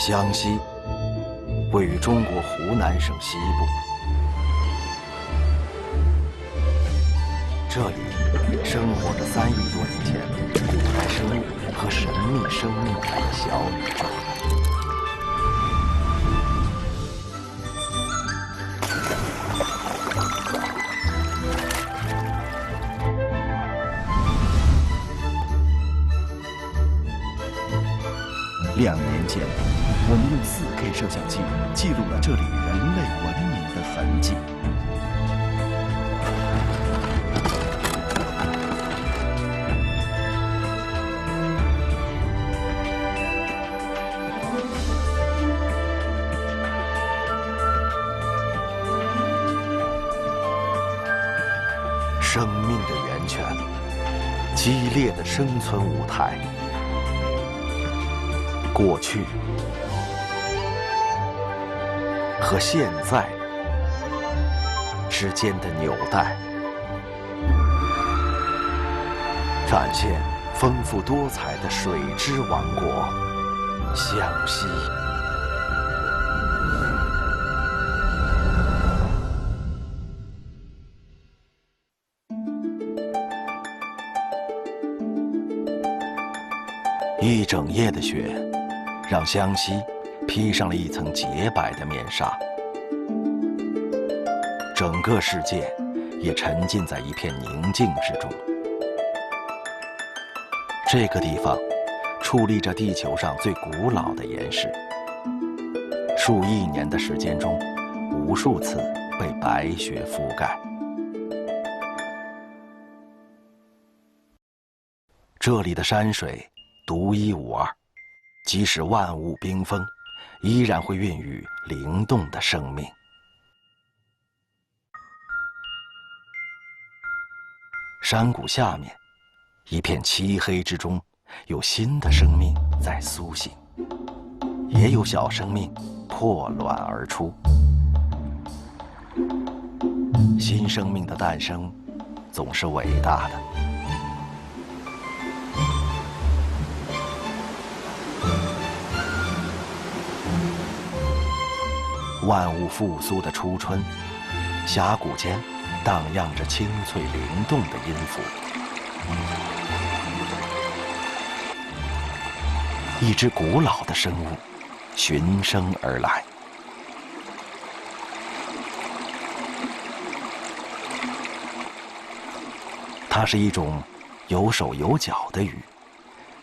湘西位于中国湖南省西部，这里生活着3亿多年前古代生物和神秘生命的小宇宙。2年前，我们用4K 摄像机记录了这里人类文明的痕迹。生命的源泉，激烈的生存舞台。过去和现在之间的纽带，展现丰富多彩的水之王国——湘西。一整夜的雪，让湘西披上了一层洁白的面纱，整个世界也沉浸在一片宁静之中。这个地方矗立着地球上最古老的岩石，数亿年的时间中，无数次被白雪覆盖。这里的山水独一无二，即使万物冰封，依然会孕育灵动的生命。山谷下面，一片漆黑之中，有新的生命在苏醒，也有小生命破卵而出。新生命的诞生，总是伟大的。万物复苏的初春，峡谷间荡漾着清脆灵动的音符。一只古老的生物循声而来。它是一种有手有脚的鱼，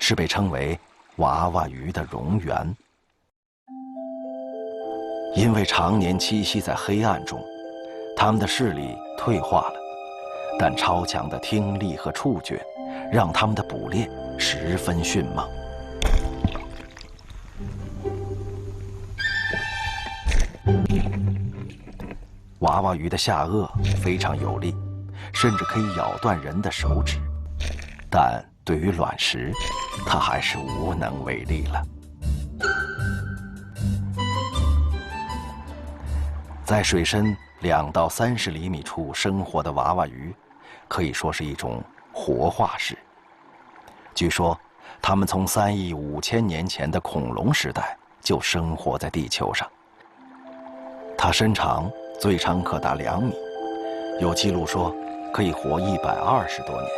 是被称为娃娃鱼的蝾螈。因为常年栖息在黑暗中，它们的视力退化了，但超强的听力和触觉让它们的捕猎十分迅猛。娃娃鱼的下颚非常有力，甚至可以咬断人的手指，但对于卵食，它还是无能为力了。在水深2到30厘米处生活的娃娃鱼，可以说是一种活化石。据说，它们从3亿5千年前的恐龙时代就生活在地球上。它身长最长可达2米，有记录说可以活120多年，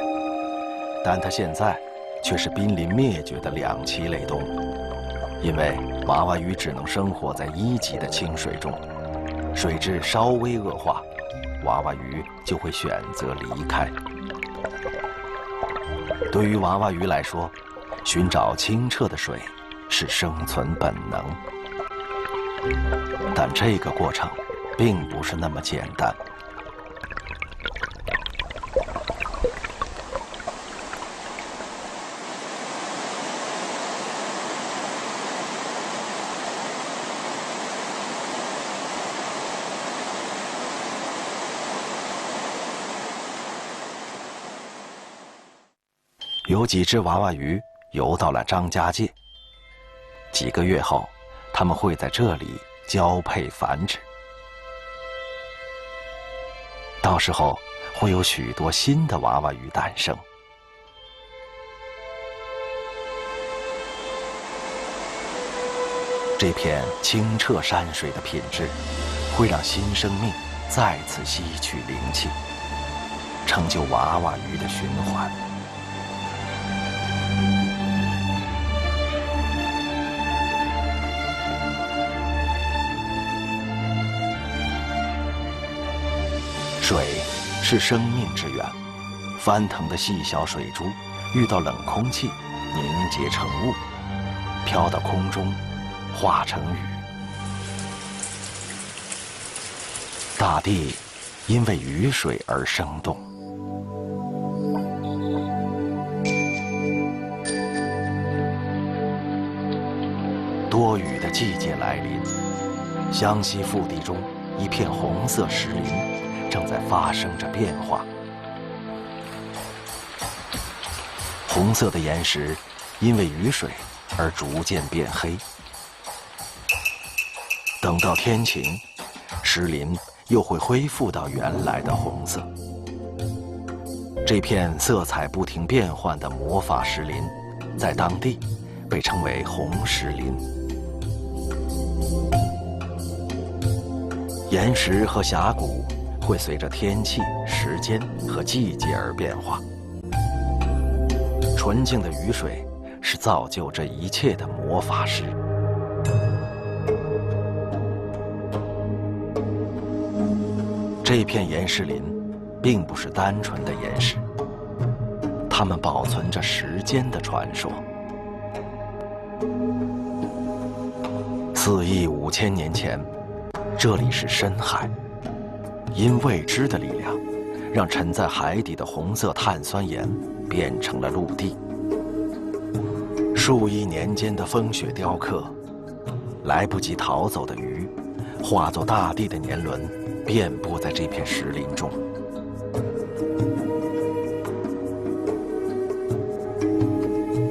但它现在却是濒临灭绝的两栖类动物，因为娃娃鱼只能生活在1级的清水中。水质稍微恶化，娃娃鱼就会选择离开。对于娃娃鱼来说，寻找清澈的水是生存本能，但这个过程并不是那么简单。有几只娃娃鱼游到了张家界，几个月后，它们会在这里交配繁殖。到时候会有许多新的娃娃鱼诞生。这片清澈山水的品质，会让新生命再次吸取灵气，成就娃娃鱼的循环。水是生命之源，翻腾的细小水珠遇到冷空气，凝结成雾，飘到空中，化成雨。大地因为雨水而生动。多雨的季节来临，湘西腹地中一片红色石林正在发生着变化。红色的岩石因为雨水而逐渐变黑。等到天晴，石林又会恢复到原来的红色。这片色彩不停变换的魔法石林，在当地被称为红石林。岩石和峡谷会随着天气、时间和季节而变化。纯净的雨水是造就这一切的魔法师。这片岩石林并不是单纯的岩石，它们保存着时间的传说。4亿5千年前，这里是深海，因未知的力量，让沉在海底的红色碳酸盐变成了陆地。数亿年间的风雪雕刻，来不及逃走的鱼，化作大地的年轮，遍布在这片石林中。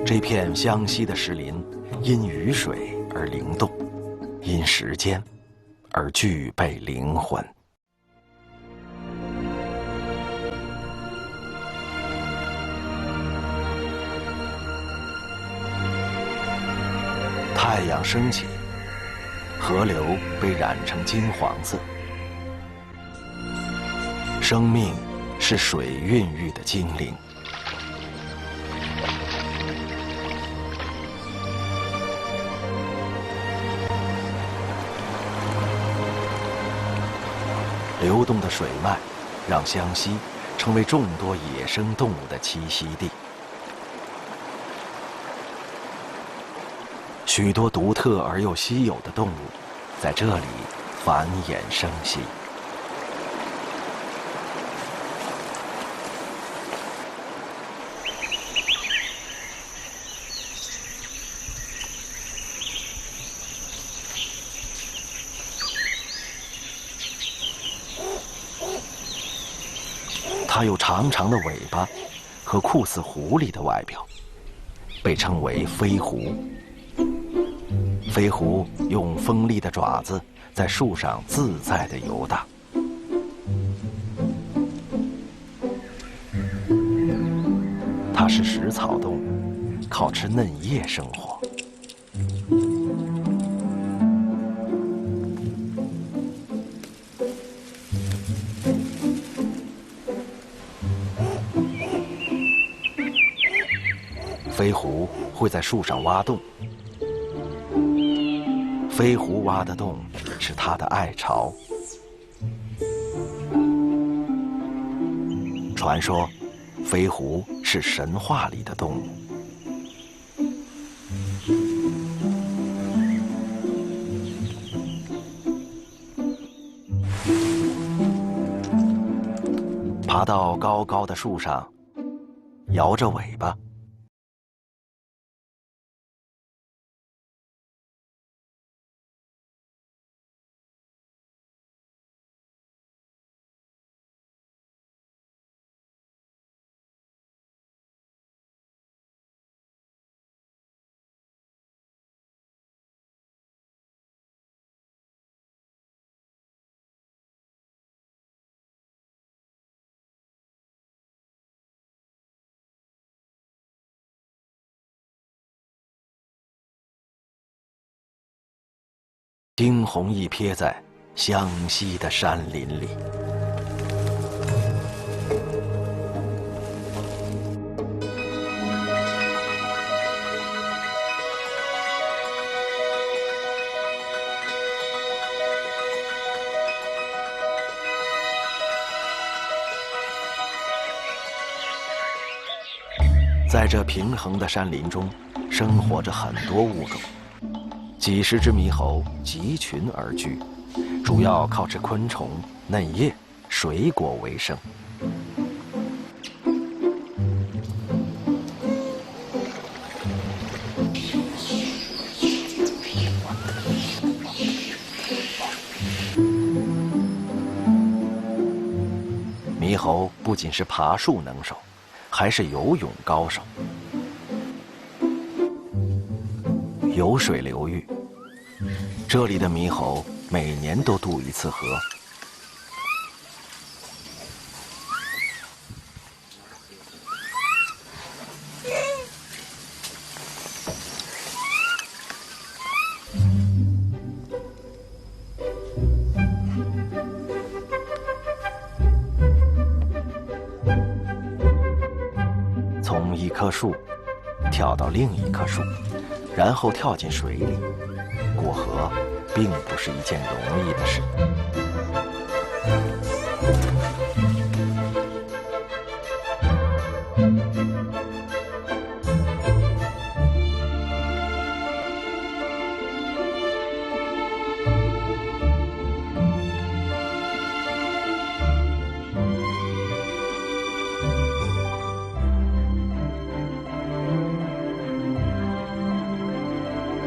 这片湘西的石林，因雨水而灵动，因时间而具备灵魂。太阳升起，河流被染成金黄色。生命是水孕育的精灵。流动的水脉，让湘西成为众多野生动物的栖息地。许多独特而又稀有的动物，在这里繁衍生息。它有长长的尾巴和酷似狐狸的外表，被称为飞狐。飞狐用锋利的爪子在树上自在地游荡。它是食草动物，靠吃嫩叶生活。飞狐会在树上挖洞，飞狐挖的洞是它的爱巢。传说，飞狐是神话里的动物。爬到高高的树上，摇着尾巴。惊鸿一瞥在湘西的山林里。在这平衡的山林中，生活着很多物种，几十只猕猴集群而居，主要靠吃昆虫、嫩叶、水果为生。猕猴不仅是爬树能手，还是游泳高手。有水流域，这里的猕猴每年都渡一次河。从一棵树跳到另一棵树，然后跳进水里，过河并不是一件容易的事。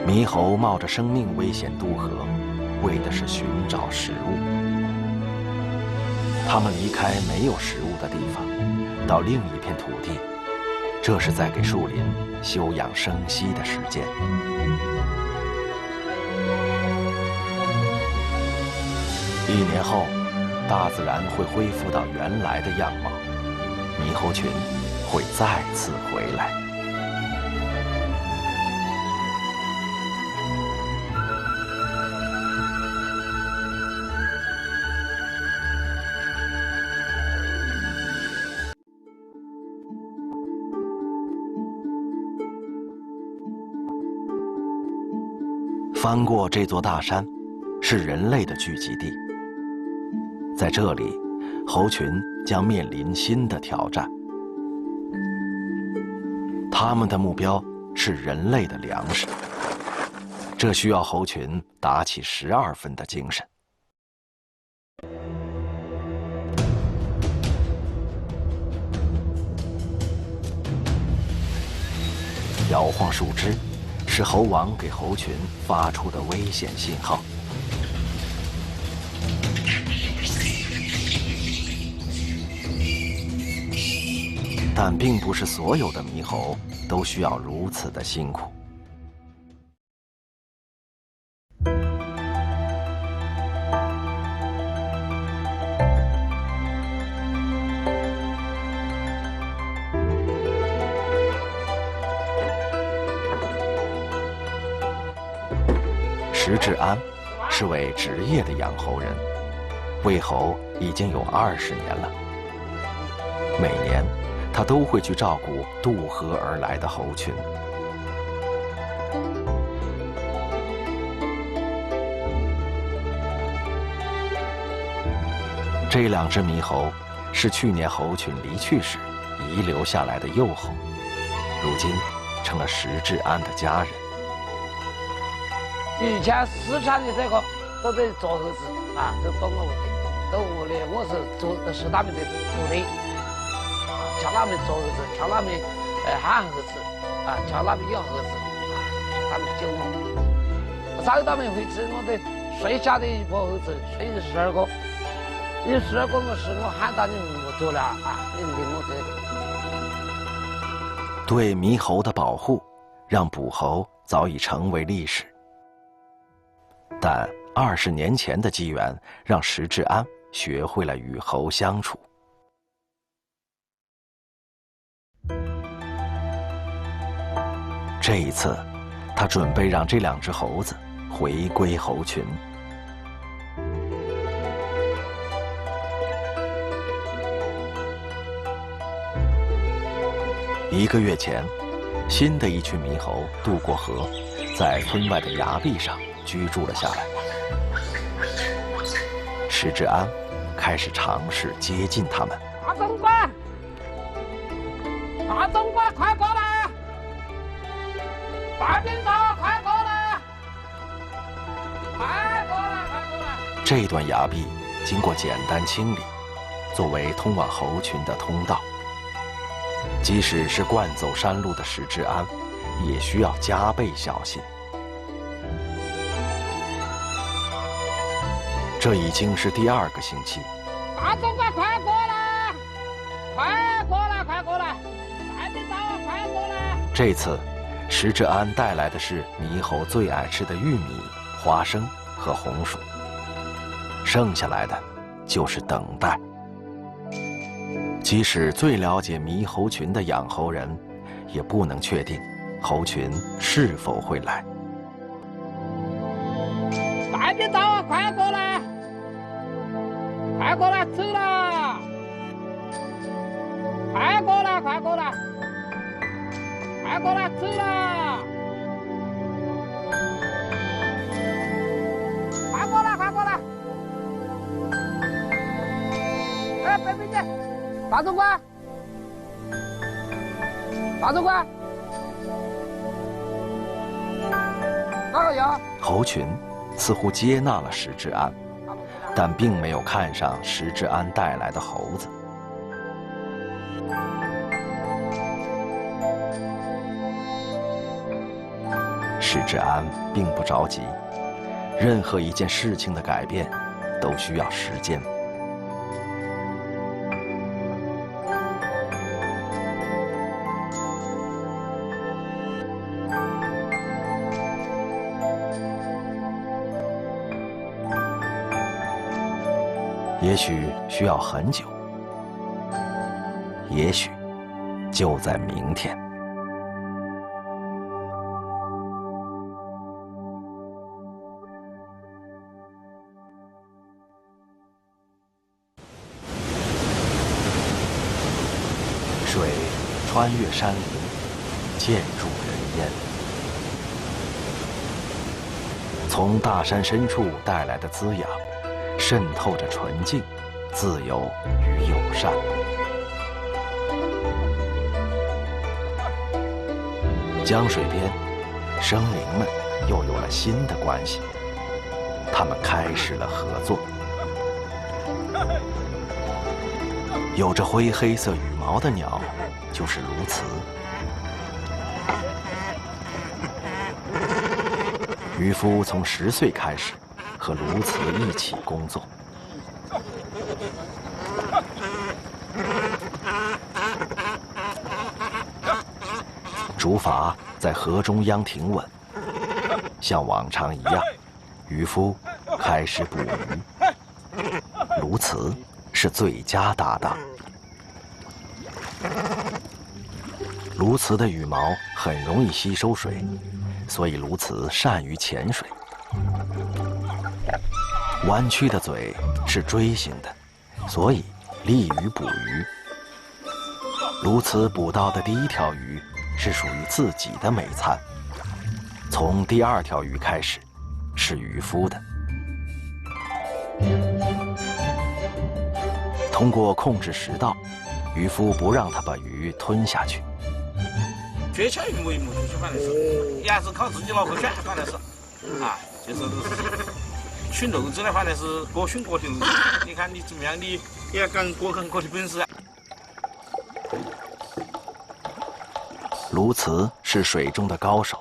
猕猴冒着生命危险渡河，为的是寻找食物。它们离开没有食物的地方，到另一片土地，这是在给树林休养生息的时间。1年后，大自然会恢复到原来的样貌，猕猴群会再次回来。翻过这座大山，是人类的聚集地。在这里，猴群将面临新的挑战。他们的目标是人类的粮食，这需要猴群打起12分的精神。摇晃树枝，是猴王给猴群发出的危险信号。但并不是所有的猕猴都需要如此的辛苦。石志安是位职业的养猴人，喂猴已经有20年了。每年，他都会去照顾渡河而来的猴群。这2只猕猴是去年猴群离去时遗留下来的幼猴，如今成了石志安的家人。以前四川的这个都在做猴子啊，都懂我都屋里我是他们的徒弟，叫他们做猴子，叫他们喊猴子啊，叫他们养猴子，他们教我找他们回去，我得睡下的一拨猴子，睡12个，有12个我喊到你不做了啊，你领我这个。对猕猴的保护，让捕猴早已成为历史。但20年前的机缘，让石志安学会了与猴相处。这一次，他准备让这2只猴子回归猴群。1个月前，新的一群猕猴渡过河，在村外的崖壁上居住了下来。石志安开始尝试接近他们。大总管，大总管，快过来！大兵长，快过来！快过来，快过来！这段崖壁经过简单清理，作为通往猴群的通道。即使是惯走山路的石志安，也需要加倍小心。这已经是第2个星期。大总管，快过来！快过来，快过来！大兵长，快过来！这次，石志安带来的是猕猴最爱吃的玉米、花生和红薯，剩下来的就是等待。即使最了解猕猴群的养猴人，也不能确定猴群是否会来。大兵长，快过来！快过来，走了！快过来，快过来！快过来，走了！快过来，快过来！哎，别别别！大总管，大总管，哪个呀？猴群似乎接纳了石志安，但并没有看上石志安带来的猴子。石志安并不着急，任何一件事情的改变都需要时间。也许需要很久，也许就在明天。水穿越山林，渐入人烟。从大山深处带来的滋养，渗透着纯净、自由与友善。江水边，生灵们又有了新的关系，他们开始了合作。有着灰黑色羽毛的鸟，就是鸬鹚。渔夫从10岁开始和鸬鹚一起工作。竹筏在河中央停稳，像往常一样，渔夫开始捕鱼，鸬鹚是最佳搭档。鸬鹚的羽毛很容易吸收水，所以鸬鹚善于潜水。弯曲的嘴是锥形的，所以利于捕鱼。鸬鹚捕到的第1条鱼是属于自己的美餐，从第2条鱼开始是渔夫的。通过控制食道，渔夫不让它把鱼吞下去。缺巧一模一模，就反正是也是靠自己脑壳选，反正是啊，就是取肉质的，反正是各取各的肉质。你看你怎么样，你也要讲各行各的本事啊。鸬鹚是水中的高手，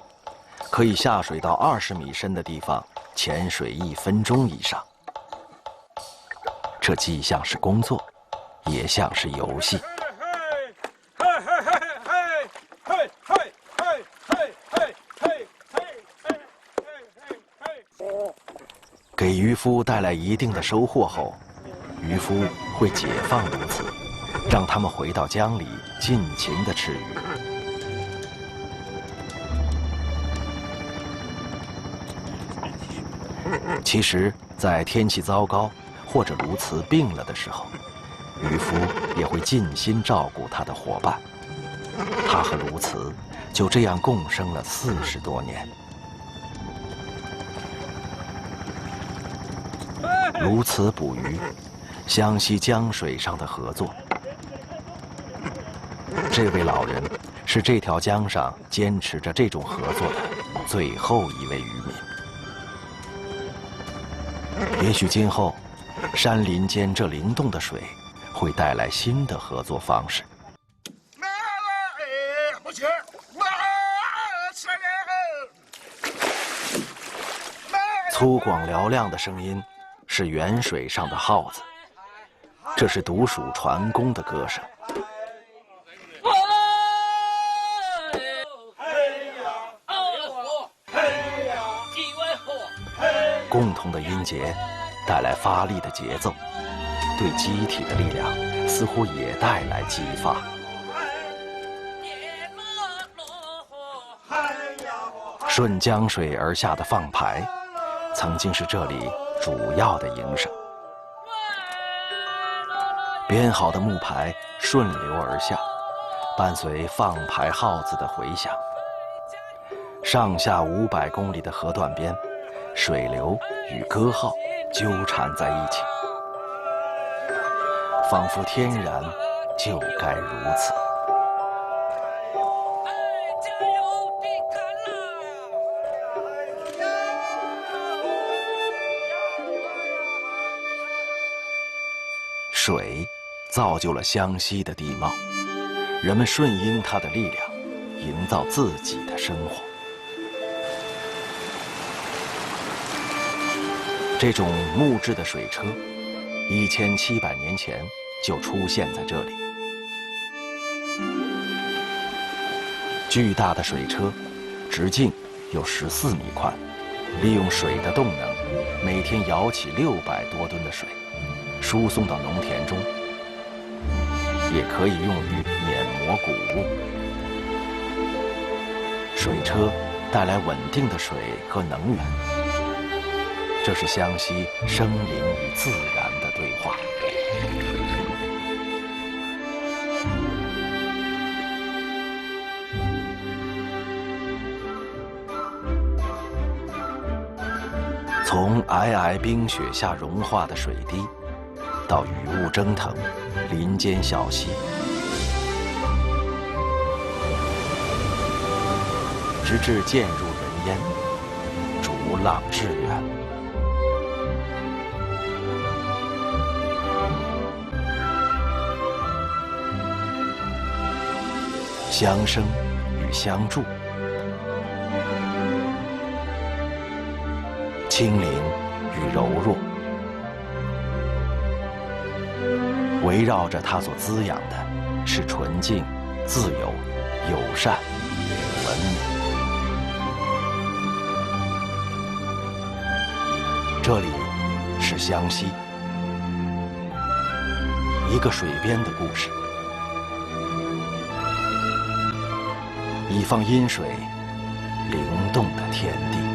可以下水到20米深的地方潜水1分钟以上。这既像是工作，也像是游戏。给渔夫带来一定的收获后，渔夫会解放鸬鹚，让它们回到江里尽情地吃鱼。其实，在天气糟糕或者鸬鹚病了的时候，渔夫也会尽心照顾他的伙伴。他和鸬鹚就这样共生了40多年。鸬鹚捕鱼，湘西江水上的合作。这位老人是这条江上坚持着这种合作的最后一位渔民。也许今后，山林间这灵动的水会带来新的合作方式。粗犷嘹亮的声音是远水上的号子，这是独属船工的歌声。共同的音节带来发力的节奏，对机体的力量似乎也带来激发。顺江水而下的放排，曾经是这里主要的营生。编好的木排顺流而下，伴随放排号子的回响。上下500公里的河段边，水流与歌号纠缠在一起，仿佛天然就该如此。水造就了湘西的地貌，人们顺应它的力量，营造自己的生活。这种木质的水车，1700年前就出现在这里。巨大的水车，直径有14米宽，利用水的动能，每天舀起600多吨的水，输送到农田中，也可以用于碾磨谷物。水车带来稳定的水和能源。这是湘西生灵与自然的对话。从皑皑冰雪下融化的水滴，到雨雾蒸腾，林间小溪，直至渐入人烟，逐浪致远。相生与相助，轻灵与柔弱，围绕着它所滋养的是纯净、自由、友善、文明。这里是湘西，一个水边的故事。一方阴水，灵动的天地。